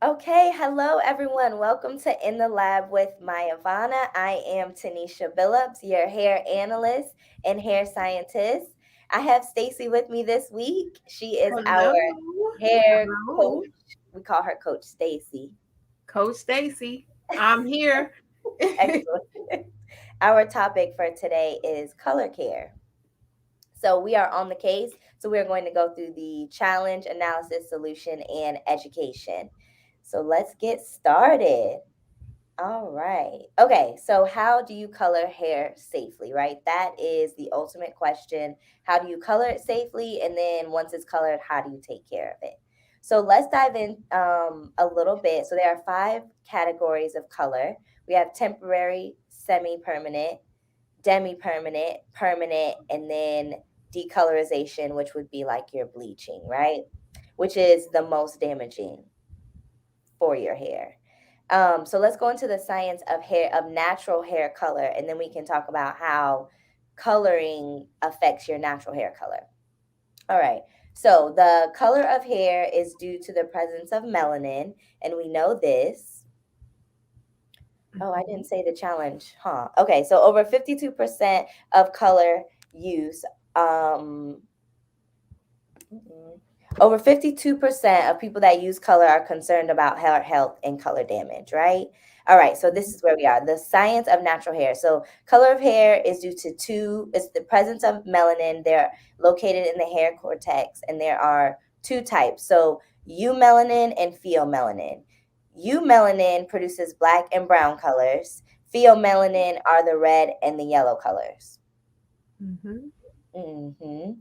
Okay, hello everyone. Welcome to In the Lab with MYAVANA. I am Tanisha Billups, your hair analyst and hair scientist. I have Stacy with me this week. She is our Hello. hair Hello. coach. We call her Coach Stacy. Coach Stacy. I'm here. Excellent. Our topic for today is color care. So we are on the case. So we're going to go through the challenge, analysis, solution, and education. So let's get started. All right. Okay. So, how do you color hair safely, right? That is the ultimate question. How do you color it safely? And then once it's colored, how do you take care of it? So, let's dive in a little bit. So, there are five categories of color. We have temporary, semi permanent, demi permanent, permanent, and then decolorization, which would be like your bleaching, right? Which is the most damaging for your hair. So let's go into the science of hair, of natural hair color, and then we can talk about how coloring affects your natural hair color. All right. So the color of hair is due to the presence of melanin, and we know this. Oh, I didn't say the challenge, huh? Okay, so over 52% of color use, um, mm-mm. Over 52% of people that use color are concerned about hair health and color damage, right? All right, so this is where we are. The science of natural hair. So, color of hair is due to it's the presence of melanin. They're located in the hair cortex, and there are two types. So, eumelanin and pheomelanin. Eumelanin produces black and brown colors. Pheomelanin are the red and the yellow colors. Mhm. hmm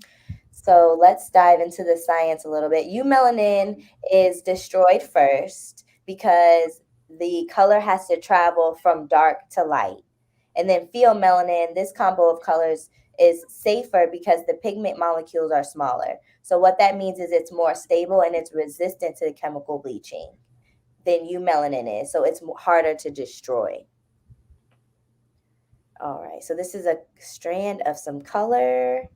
So let's dive into the science a little bit. Eumelanin is destroyed first because the color has to travel from dark to light. And then pheomelanin, this combo of colors is safer because the pigment molecules are smaller. So what that means is it's more stable and it's resistant to the chemical bleaching than eumelanin is. So it's harder to destroy. All right, so this is a strand of some color.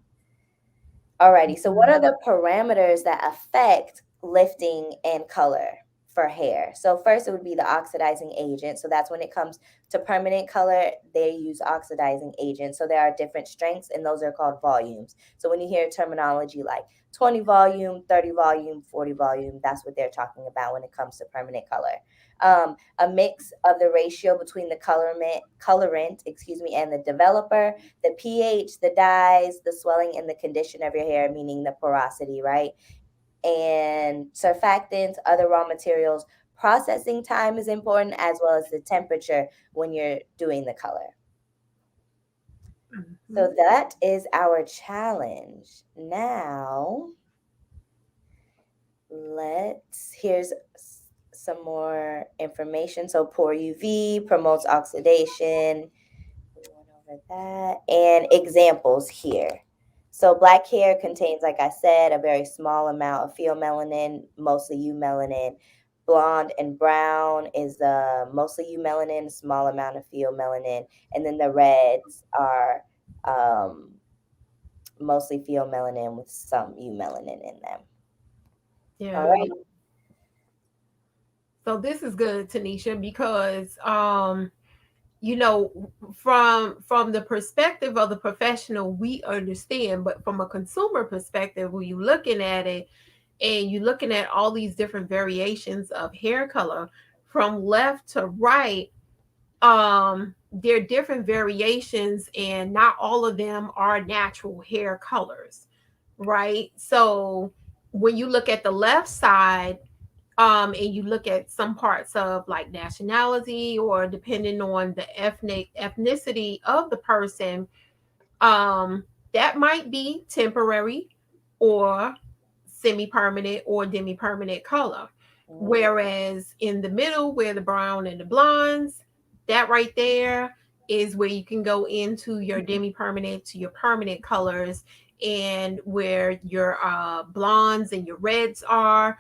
Alrighty, so what are Mhm. the parameters that affect lifting and color for hair? So first it would be the oxidizing agent. So that's when it comes to permanent color, they use oxidizing agents. So there are different strengths and those are called volumes. So when you hear terminology like 20 volume, 30 volume, 40 volume, that's what they're talking about when it comes to permanent color. A mix of the ratio between the colorant, excuse me, and the developer, the pH, the dyes, the swelling, and the condition of your hair, meaning the porosity, right? And surfactants, other raw materials. Processing time is important as well as the temperature when you're doing the color. So Mhm. that is our challenge. Now, here's some more information. So, poor UV promotes oxidation. We went over that. And examples here. So black hair contains, like I said, a very small amount of pheomelanin, mostly eumelanin. Blonde and brown is mostly eumelanin, small amount of pheomelanin. And then the reds are um, mostly pheomelanin with some eumelanin in them. All Yeah. right. So this is good, Tanisha, because you know, from the perspective of the professional, we understand, but from a consumer perspective, when you're looking at it and you're looking at all these different variations of hair color from left to right, there are different variations and not all of them are natural hair colors, right? So when you look at the left side, and you look at some parts of like nationality or depending on the ethnicity of the person, um that might be temporary or semi-permanent or demi-permanent color. Mhm. Whereas in the middle, where the brown and the blondes, that right there is where you can go into your demi-permanent to your permanent colors, and where your blondes and your reds are,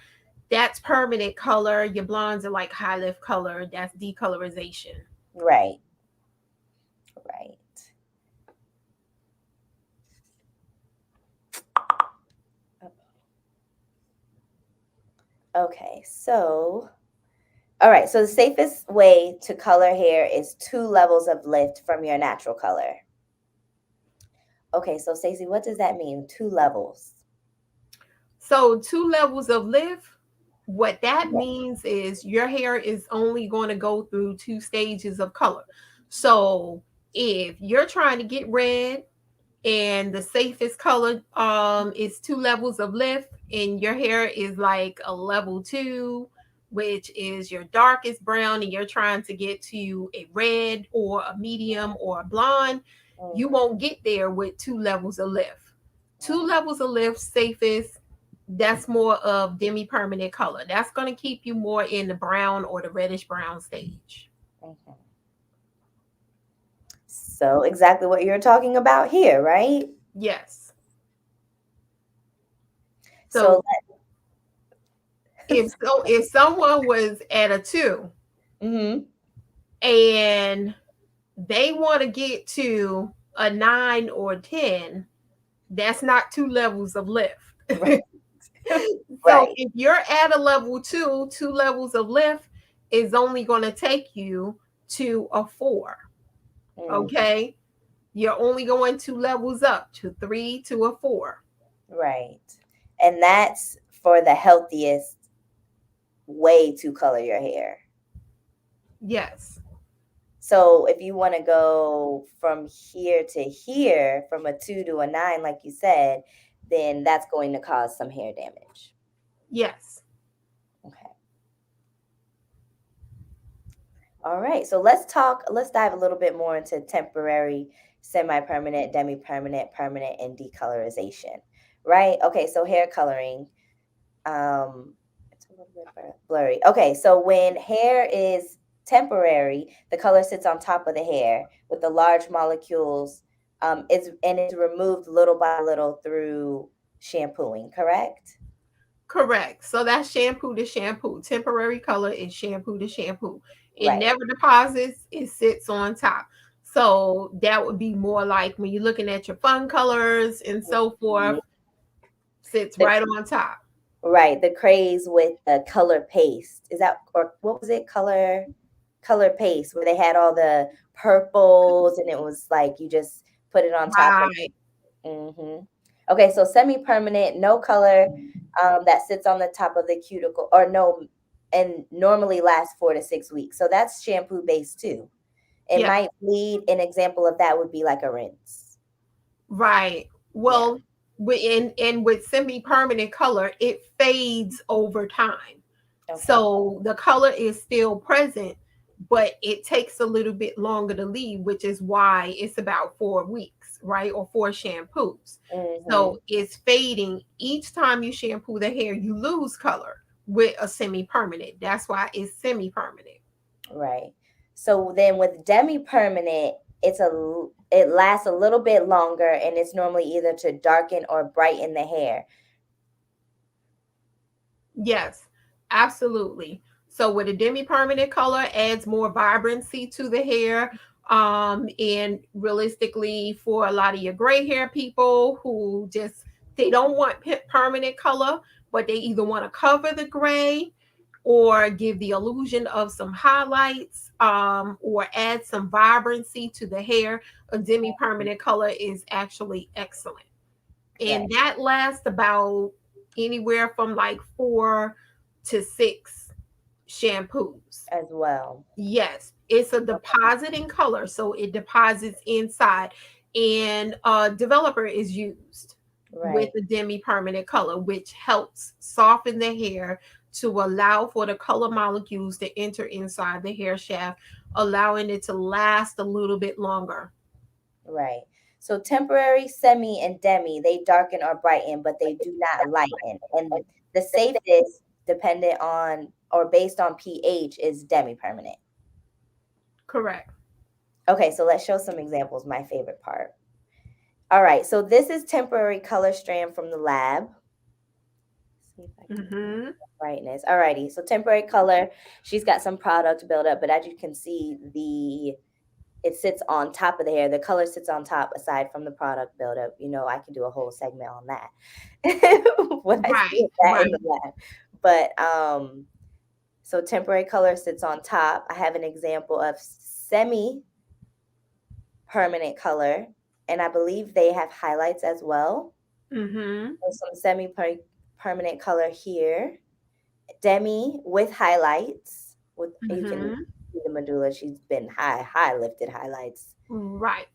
that's permanent color. Your blondes are like high lift color, that's decolorization. Right. Right. Okay. So All right, so the safest way to color hair is 2 levels of lift from your natural color. Okay, so Stacey, what does that mean? 2 levels. So 2 levels of lift, what that Yeah. means is your hair is only going to go through 2 stages of color. So if you're trying to get red and the safest color is 2 levels of lift, and your hair is like a level 2, which is your darkest brown, and you're trying to get to a red or a medium or a blonde, you Mhm. won't get there with 2 levels of lift. 2 levels of lift safest, that's more of demi-permanent color. That's going to keep you more in the brown or the reddish brown stage. Okay. So exactly what you're talking about here, right? Yes. So So if someone was at a 2 mm-hmm. and they want to get to a 9 or 10, that's not 2 levels of lift. Right. So Right. if you're at a level 2, 2 levels of lift is only going to take you to a 4. Mm, Okay. You're only going 2 levels up to 3 to a 4. right. And that's for the healthiest way to color your hair. Yes. So if you want to go from here to here, from a 2 to a 9, like you said, then that's going to cause some hair damage. Yes. Okay. All right. So let's dive a little bit more into temporary, semi-permanent, demi-permanent, permanent, and decolorization. Right? Okay, so hair coloring. It's a little bit blurry. Okay, so when hair is temporary, the color sits on top of the hair with the large molecules. It's removed little by little through shampooing. Correct? Correct. So that's shampoo to shampoo. Temporary color is shampoo to shampoo. It Right. never deposits, it sits on top. So that would be more like when you're looking at your fun colors and so forth, Mhm. sits The right on top. Right, the craze with the color paste. Is that, or what was it? Color paste, where they had all the purples and it was like you just put it on top of. Right. Mhm. Okay, so semi-permanent, no color, that sits on the top of the cuticle, or no, and normally lasts 4 to 6 weeks. So that's shampoo based too. It Yeah. might bleed. An example of that would be like a rinse. Right. Yeah. Well, with semi-permanent color, it fades over time. Okay. So the color is still present, but it takes a little bit longer to leave, which is why it's about 4 weeks, right? Or 4 shampoos. Mm-hmm. So it's fading. Each time you shampoo the hair, you lose color with a semi-permanent. That's why it's semi-permanent. Right. So then with demi-permanent, it lasts a little bit longer and it's normally either to darken or brighten the hair. Yes, absolutely. So with a demi-permanent color adds more vibrancy to the hair. And realistically, for a lot of your gray hair people who just they don't want permanent color, but they either want to cover the gray or give the illusion of some highlights, or add some vibrancy to the hair, a demi-permanent color is actually excellent, and Right. that lasts about anywhere from like 4 to 6 shampoos. As well. Yes, it's a depositing color, so it deposits inside, and developer is used with Right. the demi-permanent color, which helps soften the hair to allow for the color molecules to enter inside the hair shaft, allowing it to last a little bit longer. Right. So temporary, semi, and demi, they darken or brighten, but they do not lighten. And the safest, dependent on or based on pH, is demi-permanent. Correct. Okay, so let's show some examples, my favorite part. All right, so this is temporary color strand from the lab. See if I can Mm-hmm. brightness. Alrighty, so temporary color. She's got some product buildup, but as you can see, it sits on top of the hair. The color sits on top aside from the product buildup. I can do a whole segment on that. What I see Right, of that in right. the lab. But So temporary color sits on top. I have an example of semi-permanent color, and I believe they have highlights as well. Mm-hmm. So some semi-permanent color here. Demi with highlights. With you can Mm-hmm. see the medulla. She's been high lifted highlights. Right.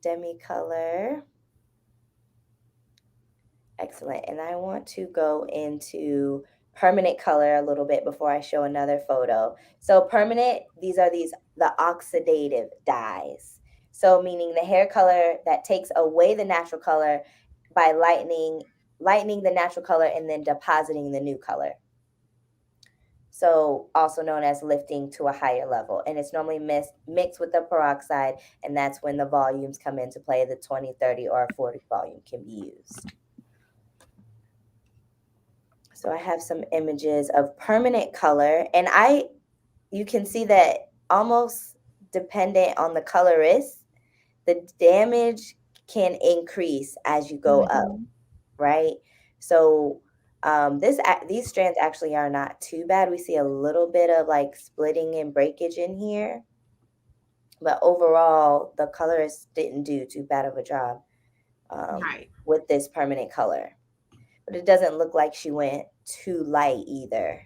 Demi color. Excellent. And I want to go into permanent color a little bit before I show another photo. So permanent, these the oxidative dyes. So meaning the hair color that takes away the natural color by lightening the natural color and then depositing the new color. So also known as lifting to a higher level. And it's normally mixed with the peroxide, and that's when the volumes come into play. The 20, 30, or 40 volume can be used. So I have some images of permanent color, and you can see that almost dependent on the colorist, the damage can increase as you go up, Mm-hmm. right? So these strands actually are not too bad. We see a little bit of like splitting and breakage in here, but overall, the colorist didn't do too bad of a job Right. with this permanent color. But it doesn't look like she went too light either.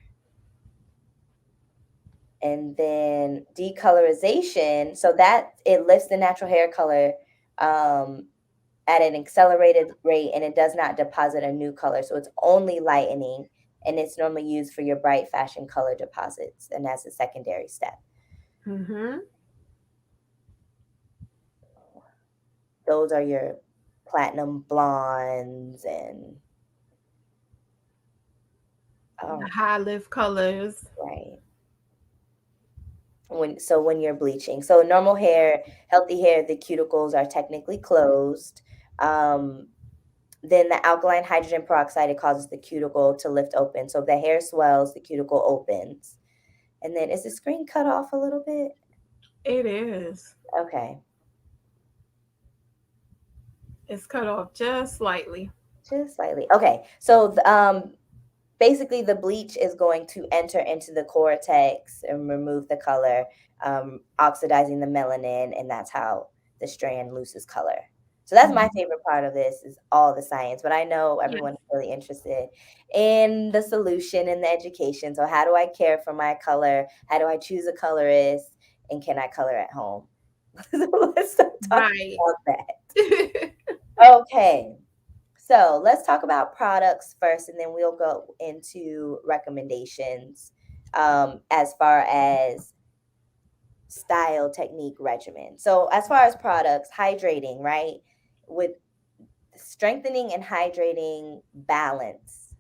And then decolorization, so that it lifts the natural hair color um, at an accelerated rate, and it does not deposit a new color. So it's only lightening, and it's normally used for your bright fashion color deposits and as a secondary step. Mm-hmm. Those are your platinum blondes and The oh, high lift colors. right. When you're bleaching, so normal hair, healthy hair, the cuticles are technically closed. Um, then the alkaline hydrogen peroxide, it causes the cuticle to lift open. So if the hair swells, the cuticle opens. And then is the screen cut off a little bit? It is. Okay, It's cut off just slightly. just slightly. Okay, so basically the bleach is going to enter into the cortex and remove the color, oxidizing the melanin, and that's how the strand loses color. So that's my Mhm. favorite part of this is all the science, but I know Yes. everyone's really interested in the solution and the education. So how do I care for my color? How do I choose a colorist? And can I color at home? So let's start talking Right. about that. Okay. So let's talk about products first, and then we'll go into recommendations as far as style, technique, regimen. So as far as products, hydrating, right? With strengthening and hydrating balance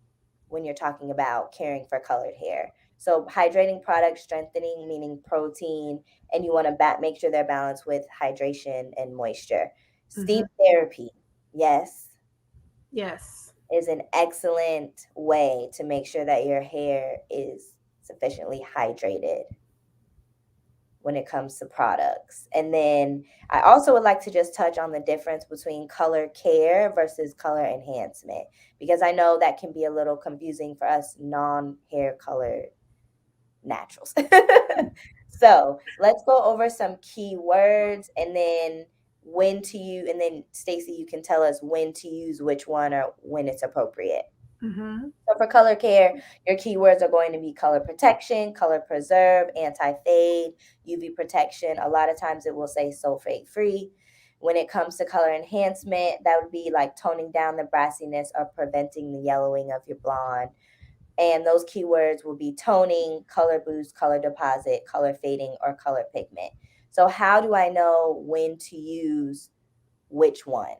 when you're talking about caring for colored hair. So hydrating products, strengthening meaning protein, and you want to make sure they're balanced with hydration and moisture. Steam Hmm. therapy, yes, Yes. is an excellent way to make sure that your hair is sufficiently hydrated when it comes to products. And then I also would like to just touch on the difference between color care versus color enhancement, because I know that can be a little confusing for us non hair color naturals. So let's go over some key words, and then when to use, and then Stacy, you can tell us when to use which one or when it's appropriate. Hmm. So for color care, your keywords are going to be color protection, color preserve, anti-fade, UV protection. A lot of times it will say sulfate free. When it comes to color enhancement, that would be like toning down the brassiness or preventing the yellowing of your blonde. And those keywords will be toning, color boost, color deposit, color fading, or color pigment. So how do I know when to use which one?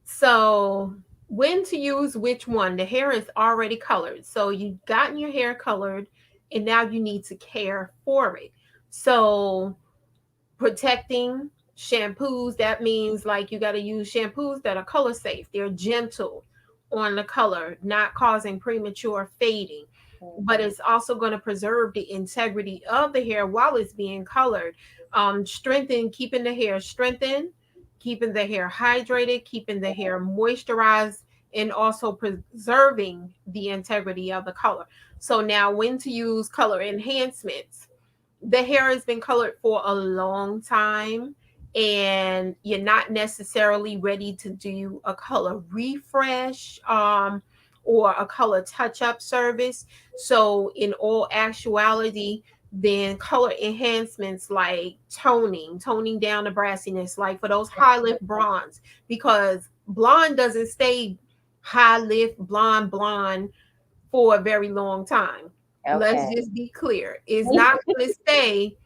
So, when to use which one? The hair is already colored. So, you've gotten your hair colored and now you need to care for it. So, protecting shampoos, that means like you got to use shampoos that are color safe. They're gentle on the color, not causing premature fading, but Mhm. it's also going to preserve the integrity of the hair while it's being colored. Strengthen, keeping the hair strengthened, keeping the hair hydrated, keeping the hair moisturized, and also preserving the integrity of the color. So now when to use color enhancements. The hair has been colored for a long time, and you're not necessarily ready to do a color refresh or a color touch up service. So in all actuality, then color enhancements like toning down the brassiness, like for those high lift bronze, because blonde doesn't stay high lift blonde for a very long time. Let's Okay. just be clear. It's not going to stay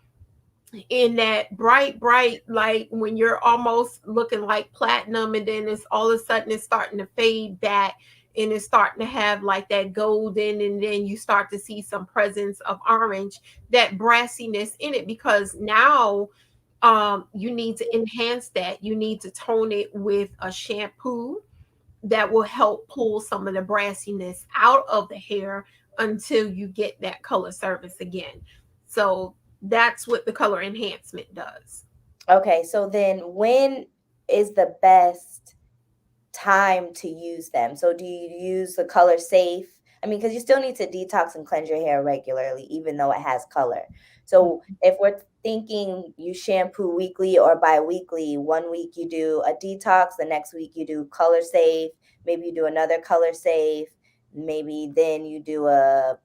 in that bright, like when you're almost looking like platinum, and then it's all of a sudden it's starting to fade back, and it's starting to have like that golden, and then you start to see some presence of orange, that brassiness in it, because now you need to enhance that. You need to tone it with a shampoo that will help pull some of the brassiness out of the hair until you get that color service again. So that's what the color enhancement does. Okay, so then when is the best time to use them? So do you use the color safe? I mean, because you still need to detox and cleanse your hair regularly, even though it has color. So if we're thinking you shampoo weekly or bi-weekly, one week you do a detox, the next week you do color safe, maybe you do another color safe, maybe then you do a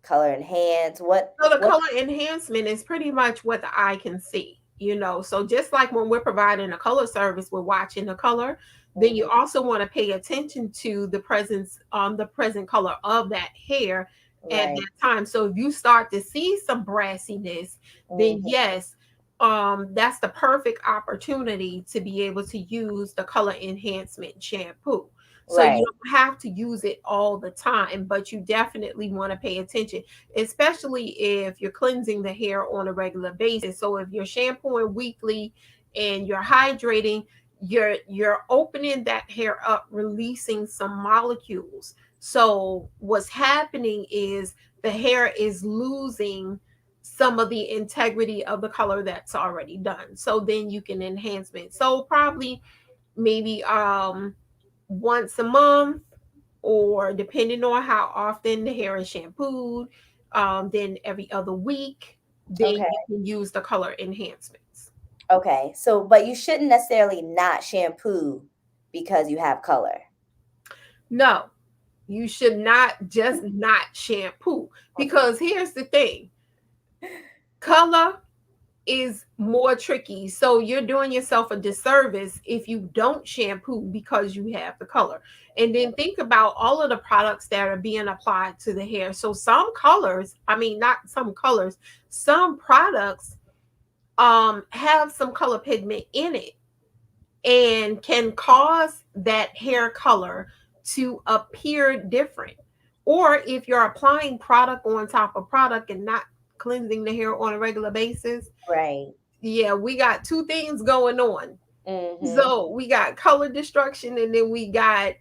color enhance. So the What color enhancement is pretty much what the eye can see, you know. So just like when we're providing a color service, we're watching the color. Then you Mhm. also want to pay attention to the presence, the present color of that hair at Right. that time. So if you start to see some brassiness, then Mhm. yes, that's the perfect opportunity to be able to use the color enhancement shampoo. So you Right. don't have to use it all the time, but you definitely want to pay attention, especially if you're cleansing the hair on a regular basis. So if you're shampooing weekly and you're hydrating, you're opening that hair up, releasing some molecules. So what's happening is the hair is losing some of the integrity of the color that's already done. So then you can enhancement. So probably maybe once a month, or depending on how often the hair is shampooed, then every other week, then Okay. you can use the color enhancements. Okay. So, but you shouldn't necessarily not shampoo because you have color. No, you should not just not shampoo, because here's the thing, color is more tricky. So you're doing yourself a disservice if you don't shampoo because you have the color. And then think about all of the products that are being applied to the hair. So some colors, I mean not some colors, some products have some color pigment in it and can cause that hair color to appear different. Or if you're applying product on top of product and not cleansing the hair on a regular basis, Right. yeah, we got two things going on. Mhm. So we got color destruction, and then we got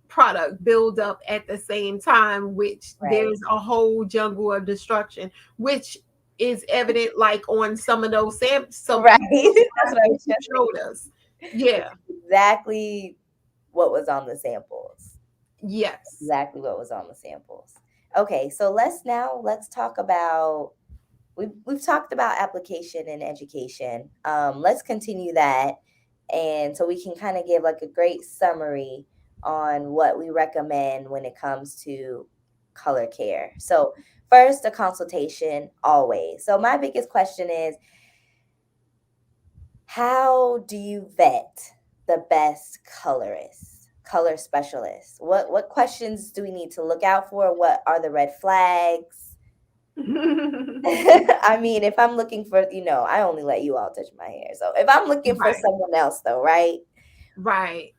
product build up at the same time, which Right. there's a whole jungle of destruction, which is evident like on some of those some Right. That's photographs what I that was you just showed us. Yeah. It's exactly what was on the samples. Yes. Exactly what was on the samples. Okay, so let's talk about we've talked about application and education. Let's continue that, and so we can kind of give like a great summary on what we recommend when it comes to color care. So first, a consultation always. So my biggest question is, how do you vet the best colorist, color specialist? What questions do we need to look out for? What are the red flags? I mean, if I'm looking for, I only let you all touch my hair. So if I'm looking for Right. someone else though, right? Right.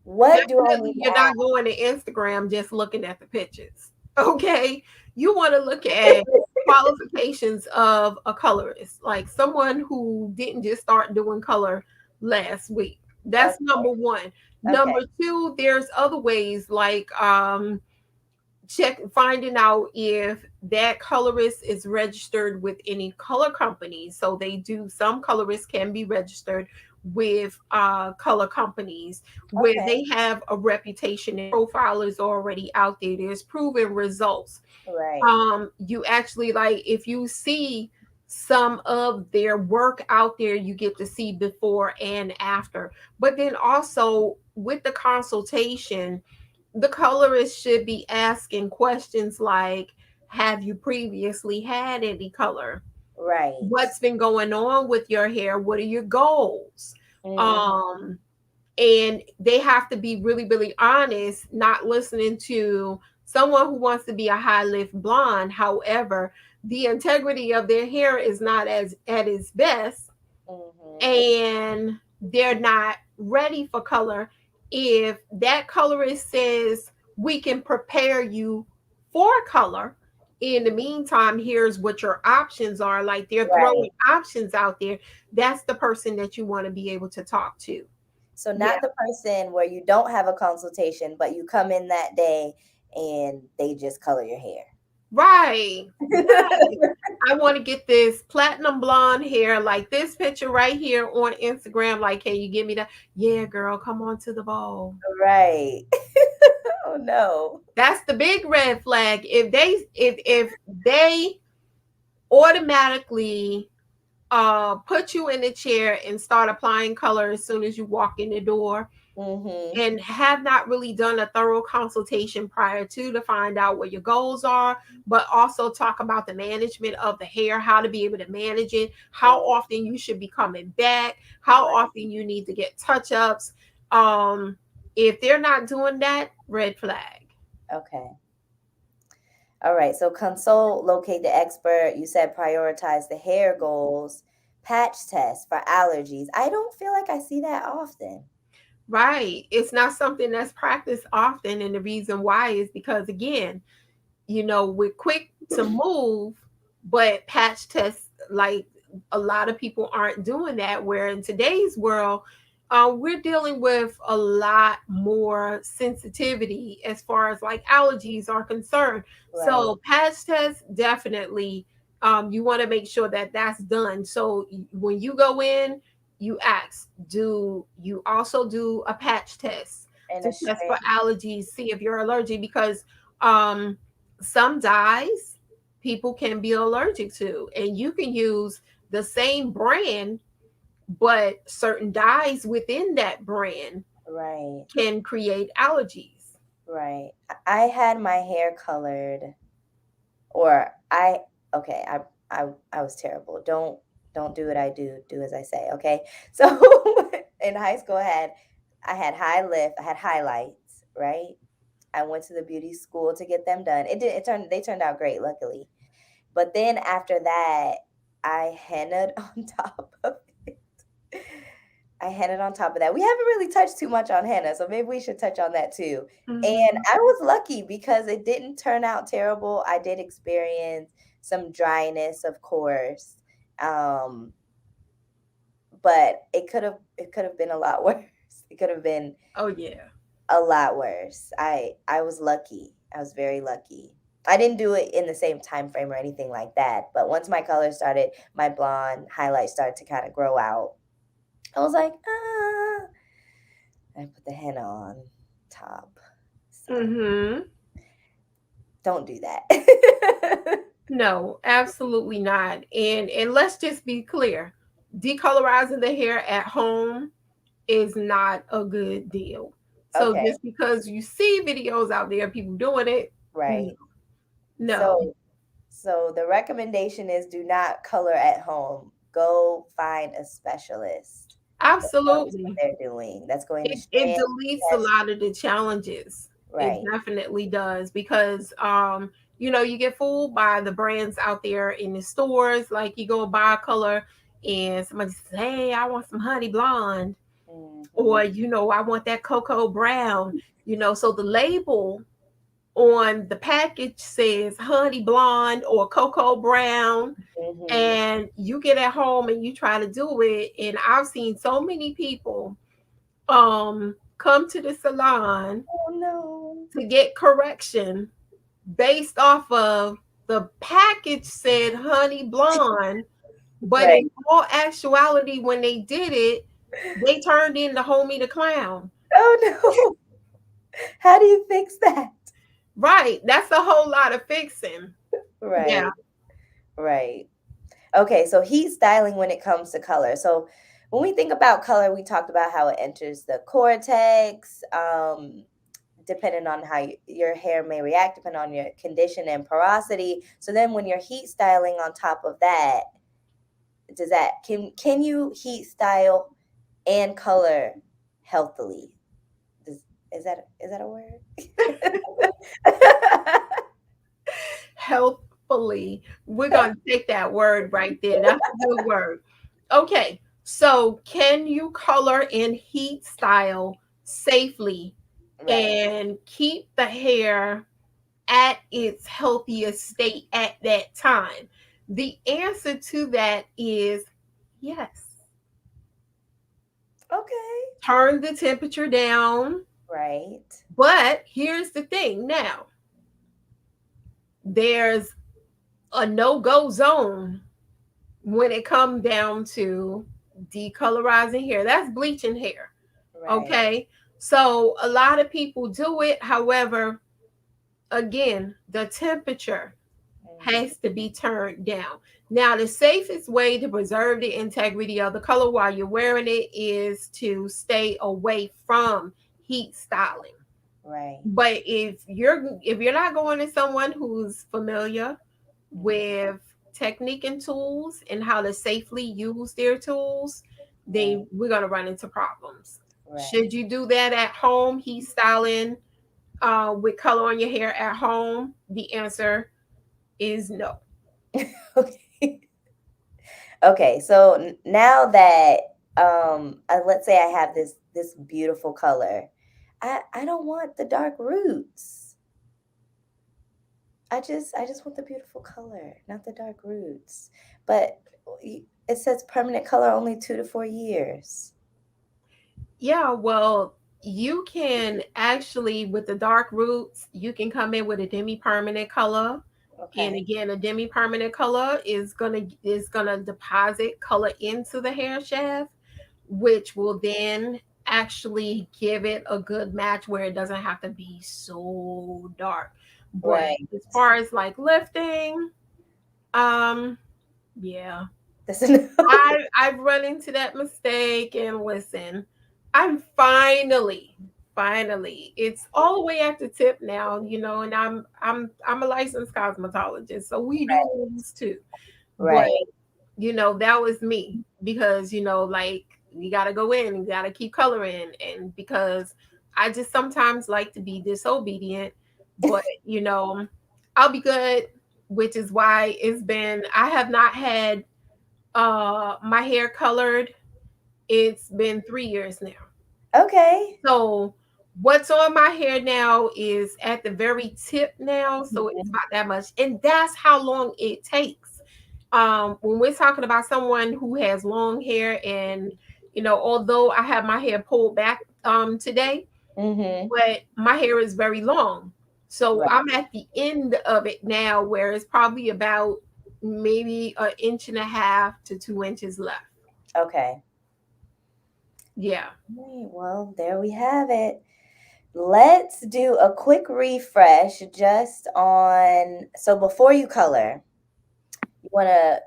What do I Definitely, need you're to not going to Instagram just looking at the pictures. Okay. You want to look at ask? qualifications of a colorist, like someone who didn't just start doing color last week. That's Okay, number one. okay, Number two, there's other ways like check finding out if that colorist is registered with any color company. So they do, some colorists can be registered with color companies where Okay. they have a reputation and profile is already out there. There's proven results. Right. You actually, like, if you see some of their work out there, you get to see before and after. But then also with the consultation, the colorist should be asking questions like, have you previously had any color? Right. What's been going on with your hair? What are your goals? Hmm. um and they have to be really, really honest, not listening to someone who wants to be a high lift blonde. However, the integrity of their hair is not as at its best, Hmm. and they're not ready for color. If that colorist says we can prepare you for color, in the meantime, here's what your options are, like they're Right. throwing options out there, that's the person that you want to be able to talk to. So Yeah. not the person where you don't have a consultation, but you come in that day and they just color your hair. Right. Right. I want to get this platinum blonde hair like this picture right here on Instagram. Like, can you give me that? Yeah, girl, come on to the ball. Right. Oh no. That's the big red flag. If they automatically put you in the chair and start applying color as soon as you walk in the door, Hmm. and have not really done a thorough consultation prior to find out what your goals are, but also talk about the management of the hair, how to be able to manage it, how often you should be coming back, how Right. often you need to get touch ups. Um, if they're not doing that, red flag. Okay. All right. So consult, locate the expert. You said prioritize the hair goals, patch test for allergies. I don't feel like I see that often. Right. It's not something that's practiced often. And the reason why is because, again, we're quick to move, but patch tests, like, a lot of people aren't doing that. Where in today's world, we're dealing with a lot more sensitivity as far as like allergies are concerned. Right. So patch tests definitely, you want to make sure that that's done. So when you go in, you ask, do you also do a patch test And to a test for strand. allergies, see if you're allergic? Because um some dyes people can be allergic to, and you can use the same brand, but certain dyes within that brand Right. can create allergies. Right. I had my hair colored, or I okay, I was terrible. Don't do what I do, do as I say, okay? So in high school I had high lift, I had highlights, right? I went to the beauty school to get them done. They turned out great, luckily. But then after that, I hennaed on top of it. I hennaed on top of that. We haven't really touched too much on henna, so maybe we should touch on that too. And Mhm. I was lucky because it didn't turn out terrible. I did experience some dryness, of course. Um, but it could have been a lot worse. It could have been Oh yeah. a lot worse. I was lucky. I was very lucky. I didn't do it in the same time frame or anything like that. But once my color started, my blonde highlights started to kind of grow out. I was like, ah. I put the henna on top. So Mhm. don't do that. No, absolutely not. And let's just be clear. Decolorizing the hair at home is not a good deal. So Okay, just because you see videos out there people doing it, no. right. No. So the recommendation is do not color at home. Go find a specialist that knows what Absolutely. they're doing. That's going to It strand deletes a test. lot of the challenges. It Right. definitely does, because you get fooled by the brands out there in the stores. Like, you go buy a color and somebody says, hey, I want some honey blonde, Hmm. or I want that cocoa brown. So the label on the package says honey blonde or cocoa brown, Hmm. and you get at home and you try to do it. And I've seen so many people come to the salon Oh no. to get correction based off of the package said honey blonde, but in Right. all actuality when they did it, They turned into Homie the Clown. Oh no. How do you fix that? Right. That's a whole lot of fixing. Yeah. Right. Right. Okay, so heat styling when it comes to color. So when we think about color, we talked about how it enters the cortex, depending on how your hair may react, depending on your condition and porosity. So then when you're heat styling on top of that, does that can you heat style and color healthily? Does, is that a word? Healthfully. We're going to take that word right there. That's a good word. Okay. So, can you color and heat style safely Right. and keep the hair at its healthiest state at that time? The answer to that is yes. Okay. Turn the temperature down. Right. But here's the thing now, there's a no go zone when it comes down to decolorizing hair. That's bleaching hair. Right. Okay. So a lot of people do it. However, again, the temperature Mhm. has to be turned down. Now, the safest way to preserve the integrity of the color while you're wearing it is to stay away from heat styling. Right. But if you're not going to someone who's familiar Mhm. with technique and tools and how to safely use their tools, Right. then we're gonna run into problems. Right. Should you do that at home, heat styling with color on your hair at home? The answer is no. Okay. Okay, so now that let's say I have this beautiful color. I don't want the dark roots. I just want the beautiful color, not the dark roots. But it says permanent color only 2 to 4 years. Yeah, well, you can actually with the dark roots, you can come in with a demi-permanent color. And Okay. again, a demi-permanent color is gonna deposit color into the hair shaft, which will then actually give it a good match where it doesn't have to be so dark. But Right. as far as like lifting, um, yeah, That's enough. I've run into that mistake, and listen, I'm finally, it's all the way at the tip now, and I'm a licensed cosmetologist, so we do things too. But Right. that was me because like you got to go in, you got to keep coloring, and because I just sometimes like to be disobedient, but I'll be good, which is why I have not had my hair colored. It's been 3 years now. Okay. So what's on my hair now is at the very tip now, so it's Mhm. about that much, and that's how long it takes. When we're talking about someone who has long hair, and although I have my hair pulled back today, Mhm. but my hair is very long, so Right. I'm at the end of it now, where it's probably about maybe an inch and a half to 2 inches left. Okay. Yeah. Right, well, there we have it. Let's do a quick refresh just on so before you color, you want to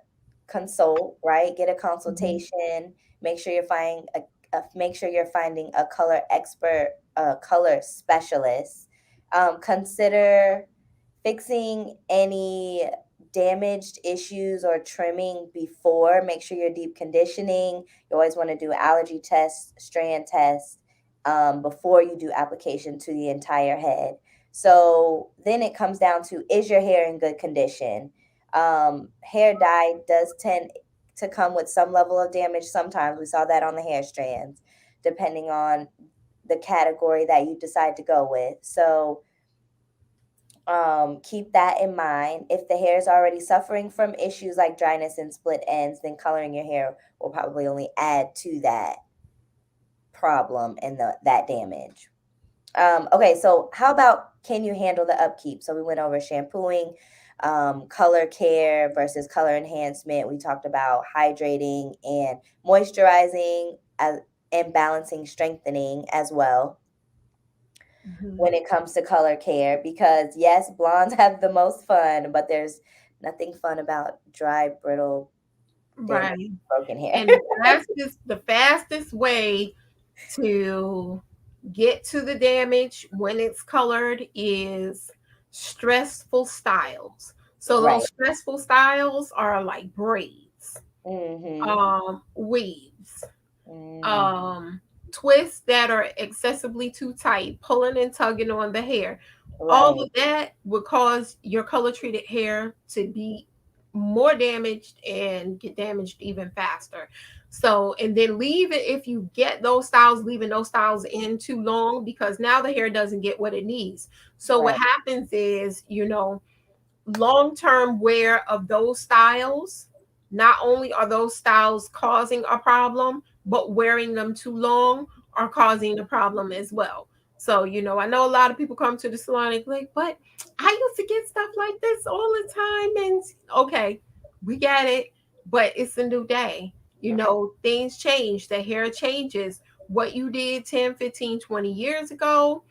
consult, right? Get a Mhm. consultation. Make sure you're finding make sure you're finding a color expert, a color specialist. Consider fixing any damaged issues or trimming before. Make sure you're deep conditioning. You always want to do allergy tests, strand tests before you do application to the entire head. So then it comes down to, is your hair in good condition? Hair dye does tend to come with some level of damage sometimes. We saw that on the hair strands, depending on the category that you decide to go with. So keep that in mind. If the hair is already suffering from issues like dryness and split ends, then coloring your hair will probably only add to that problem and that damage. Okay, so how about, can you handle the upkeep? So we went over shampooing, color care versus color enhancement. We talked about hydrating and moisturizing and balancing strengthening as well Mhm. when it comes to color care, because yes, blondes have the most fun, but there's nothing fun about dry, brittle, damaged, Right. broken hair. And the fastest way to get to the damage when it's colored is stressful styles. So those Right. stressful styles are like braids, Mhm. weaves, Mm, um, twists that are excessively too tight, pulling and tugging on the hair. All right. of that would cause your color treated hair to be more damaged and get damaged even faster. So, and then leave it if you get those styles, leaving those styles in too long because now the hair doesn't get what it needs. So, what Right. happens is, long term wear of those styles, not only are those styles causing a problem, but wearing them too long are causing a problem as well. So, I know a lot of people come to the salon and like, but I used to get stuff like this all the time. And okay, we get it, but it's a new day. Things change, the hair changes. What you did 10, 15, 20 years ago,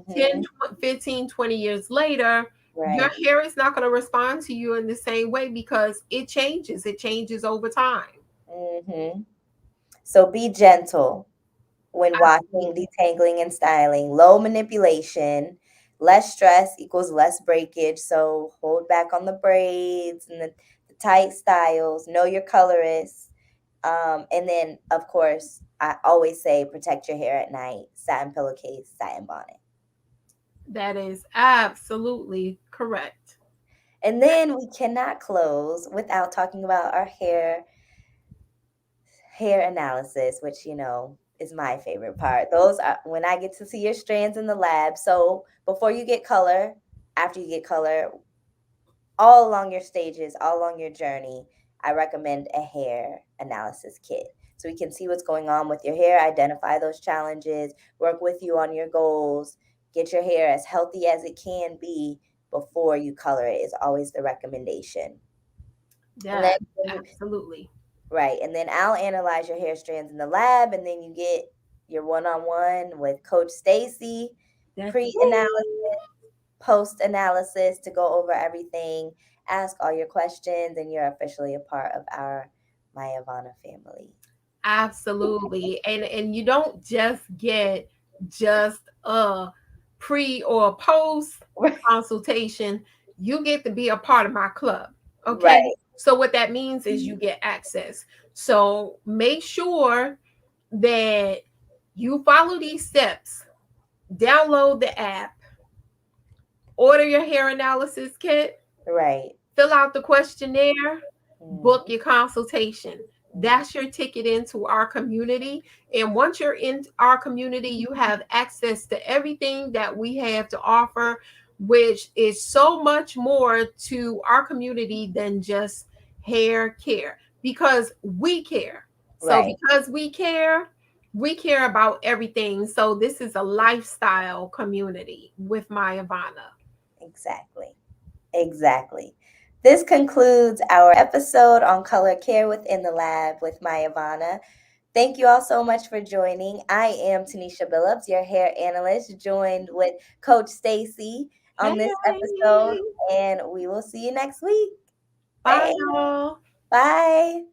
10, Mhm. 15, 20 years later, your Right. hair is not going to respond to you in the same way because it changes over time. Mhm. So be gentle when washing, Absolutely. detangling, and styling. Low manipulation, less stress equals less breakage. So hold back on the braids and the tight styles. Know your colorist. And then, of course, I always say protect your hair at night. Satin pillowcase, satin bonnet. That is absolutely correct. And then we cannot close without talking about our hair analysis, which is my favorite part. Those are when I get to see your strands in the lab. So before you get color, after you get color, all along your stages, all along your journey, I recommend a hair analysis kit. So we can see what's going on with your hair, identify those challenges, work with you on your goals, get your hair as healthy as it can be before you color it is always the recommendation. And then That absolutely. right, and then I'll analyze your hair strands in the lab, and then you get your one-on-one with Coach Stacy, That's pre-analysis, me. post-analysis to go over everything, ask all your questions, and you're officially a part of our MYAVANA family. Absolutely. And you don't just get just a pre or post consultation. You get to be a part of my club. Okay? Right, So what that means is you get access. So make sure that you follow these steps. Download the app, order your hair analysis kit, right. fill out the questionnaire, Mm, book your consultation. mm, That's your ticket into our community. And once you're in our community, you have access to everything that we have to offer, which is so much more to our community than just hair care because we care. So, right, because we care about everything. So, this is a lifestyle community with my Ivana. exactly. Exactly. This concludes our episode on color care within the lab with MYAVANA. Thank you all so much for joining. I am Tanisha Billups, your hair analyst, joined with Coach Stacy on this episode, Hey, and we will see you next week. bye, Thanks. y'all. Bye.